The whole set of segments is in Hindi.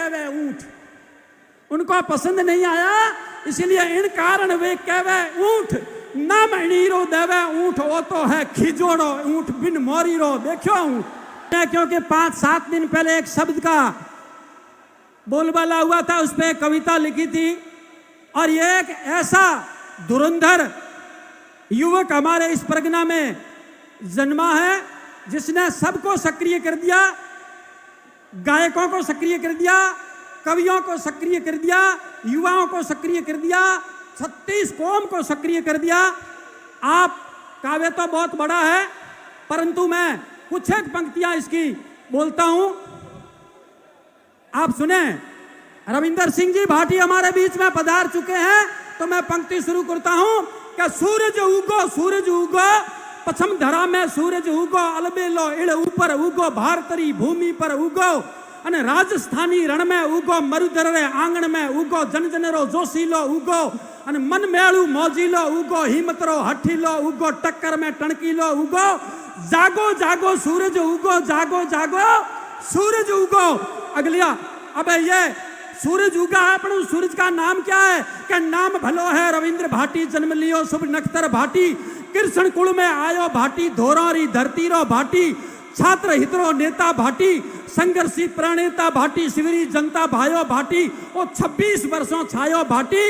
कहवे ऊंट। उनको पसंद नहीं आया, इसलिए इन कारण वे कहवे ऊंट। ना मणीरो देवे ऊंट, वो तो है खिजोड़ो ऊंट बिन मोरीरो। देखो ऊंट, क्योंकि 5-7 दिन पहले एक शब्द का बोलबाला हुआ था, उस पर कविता लिखी थी। और ये एक ऐसा धुरंधर युवक हमारे इस परगना में जन्मा है जिसने सबको सक्रिय कर दिया, गायकों को सक्रिय कर दिया, कवियों को सक्रिय कर दिया, युवाओं को सक्रिय कर दिया, 36 कौम को सक्रिय कर दिया। आप काव्य तो बहुत बड़ा है, परंतु मैं कुछ एक पंक्तियां इसकी बोलता हूं, आप सुने। रविंदर सिंह जी भाटी हमारे बीच में पधार चुके हैं, तो मैं पंक्ति शुरू करता हूं कि सूरज उगो पश्चिम धरा में सूरज उगो, अलबेलो इड़ ऊपर उगो, भारतरी भूमि पर उगो, अने राजस्थानी रण में उगो, मरुधर रे आंगण में उगो, जन जनरो जोशीलो उगो, अने मन मेळू मौजीलो उगो, हिम्मतरो हठीलो उगो, टक्कर में टणकीलो उगो, जागो जागो सूरज उगो, जागो जागो सूरज उगो। अगलिया, अबे ये सूरज उगा है, पर उस सूरज का नाम क्या है? क्या नाम भलो है रविंद्र भाटी, जन्म लियो शुभ नक्षत्र भाटी, कृष्ण कुल में आयो भाटी, धोरारी धरती रो भाटी, छात्र हितरो नेता भाटी, संघर्षी प्रणेता भाटी, शिवरी जनता भायो भाटी, ओ 26 वर्षों छायो भाटी,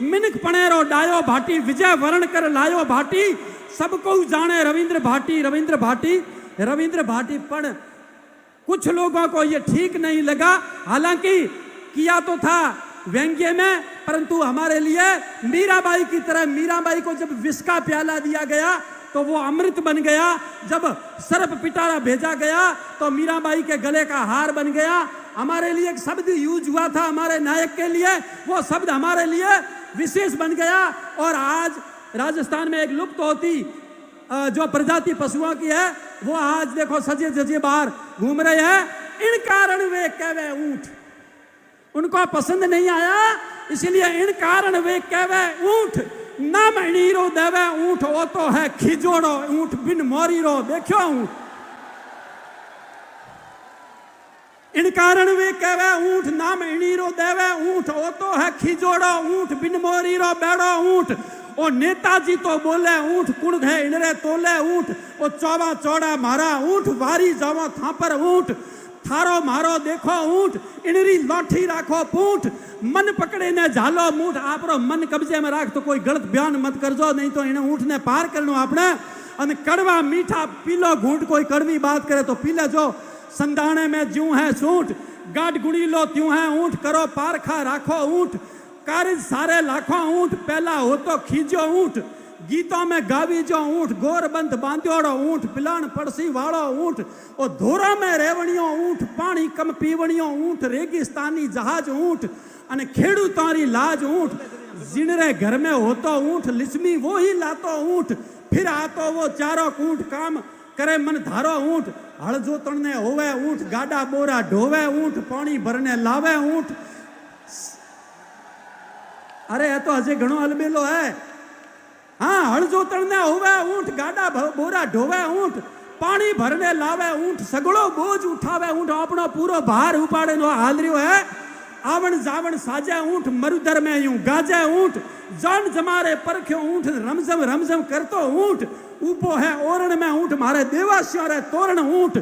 मिनक पणेरो डायो भाटी, विजय वर्ण कर लायो भाटी, सबको जाने रविंद्र भाटी, रविंद्र भाटी, रविंद्र भाटी। पण कुछ लोगों को ये ठीक नहीं लगा, हालांकि किया तो था व्यंग्य में, परंतु हमारे लिए मीराबाई की तरह, मीराबाई को जब विष का प्याला दिया गया तो वो अमृत बन गया, जब सर्प पिटारा भेजा गया तो मीराबाई के गले का हार बन गया। हमारे लिए एक शब्द यूज हुआ था हमारे नायक के लिए, वो शब्द हमारे लिए विशेष बन गया। और आज राजस्थान में एक लुप्त होती जो प्रजाति पशुओं की है, वो आज देखो सजे जजे बाहर घूम रहे हैं। इन कारण वे कहवे ऊंट। उनको पसंद नहीं आया, इसलिए इन कारण वे कहवे ऊंट। ना मणीरो देवे ऊंट, वो तो है खिजोड़ो ऊंट बिन मोरीरो। देखो ऊंट, इन कारण वे कहवे ऊंट, ना मणीरो देवे ऊंट, वो तो है खिजोड़ो ऊंट बिन मोरीरो बेड़ो ऊंट। ओ नेताजी तो बोले ऊंट, कुण है इनरे तोले ऊंट, ओ चौवा चौड़ा मारा ऊंट, वारी जावा थापर ऊंट, थारो मारो देखो ऊंट, इनरी लाठी राखो पूंट, मन पकड़े ने झालो मूठ। आपरो मन कब्जे में राख, तो कोई गलत बयान मत करजो, नहीं तो इन्हें ऊंट ने पार करनो आपने। अने कड़वा मीठा पीलो घूंट, कोई कड़वी बात करे तो पीले जो। संदाने में ज्यों है सूंट, गाढ़ गुड़ी लो त्यों है ऊंट, करो पारखा राखो ऊंट, कारज सारे लाखों ऊंट, पहला हो तो खींचो ऊंट, गीतों में गावी जो ऊंट, गोरबंद बांध्योड़ो ऊंट, पिलाण पड़सी वाड़ो ऊंट, और धोरा में रेवणियों ऊंट, पानी कम पीवणियों ऊंट, रेगिस्तानी जहाज ऊंट, अने खेड़ू तारी लाज ऊंट, जिनरे घर में होतो ऊंट, लिस्मी वो ही लातो ऊंट, फिर आतो वो चारो ऊंट, काम करे मन धारो ऊंट, हल जोतने होवे ऊंट, गाडा बोरा ढोवे ऊंट, पानी भरने लावे ऊंट। अरे ये तो अजे घणो अलबेलो है। हाँ, हल जोतने होवे ऊंट, गाडा बोरा ढोवे ऊंट, पानी भरने लावे ऊंट, सगड़ो बोझ उठावे ऊंट, अपनो पूरो भार उपाड़े नो हालरियो है। आवण जावण साजे ऊंट, मरुधर में यूं गाजे ऊंट, जान जमारे परख्यो ऊंट, रमझम रमझम करतो ऊंट, ऊपो है ओरण में ऊंट, मारे देवासियों रे तोरण ऊंट,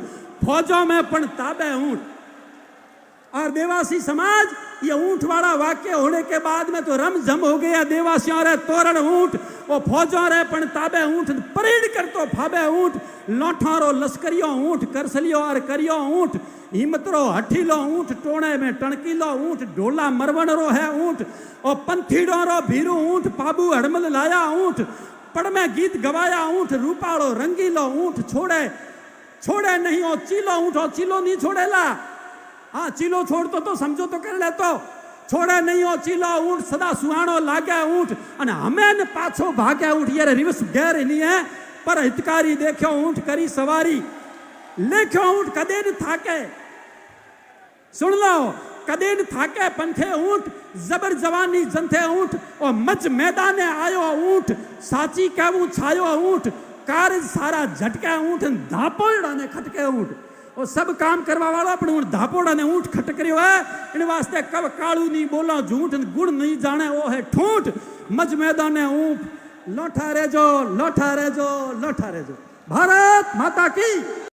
फौजों में पण ताबे ऊंट। और देवासी समाज ये ऊंट वाला वाक्य होने के बाद में तो रमझम हो गया। देवासियों रे तोरण ऊंट, वो फौजों रे पण ताबे ऊंट, परेड करतो फाबे ऊंट, लौठारो लश्करियो ऊंट, करसलियो और करियो ऊंट, हिम्मतरो हठीलो ऊंट, टोणे में टणकीलो ऊंट, ढोला मरवणरो है ऊंट, और पंथीड़ो रो भीरू ऊंट, पाबू हड़मल लाया ऊंट, पड़ में गीत गवाया ऊंट, रूपाड़ो रंगीलो ऊंट, छोड़े छोड़े नहीं हो चीलो ऊंट, और चीलो नहीं छोड़ेला। हाँ, चीलो छोड़तो तो समझो तो कर ले, तो छोड़े नहीं हो चीलो ऊंट, सदा सुहाणो लागे ऊंट, अने हमें न पाछो भागे ऊंट। ये रिवर्स गेर नहीं है, पर हितकारी देखो ऊंट करी सवारी, लेख्यो ऊंट कदे न थाके। सुन लो, कदे न थाके पंथे ऊंट, जबर जवानी जनथे ऊंट, और मच मैदाने आयो ऊंट, साची कहूं छायो ऊंट, कारज सारा झटके ऊंट, धापोड़ा ने खटके ऊंट। वो सब काम करवा वाला पण उन धापोड़ा ने ऊंट खट करियो है इन वास्ते कब कालू नहीं बोला झूठ गुण नहीं जाने वो है ठूठ मज मैदान ऊंट लौटा रे जो भारत माता की।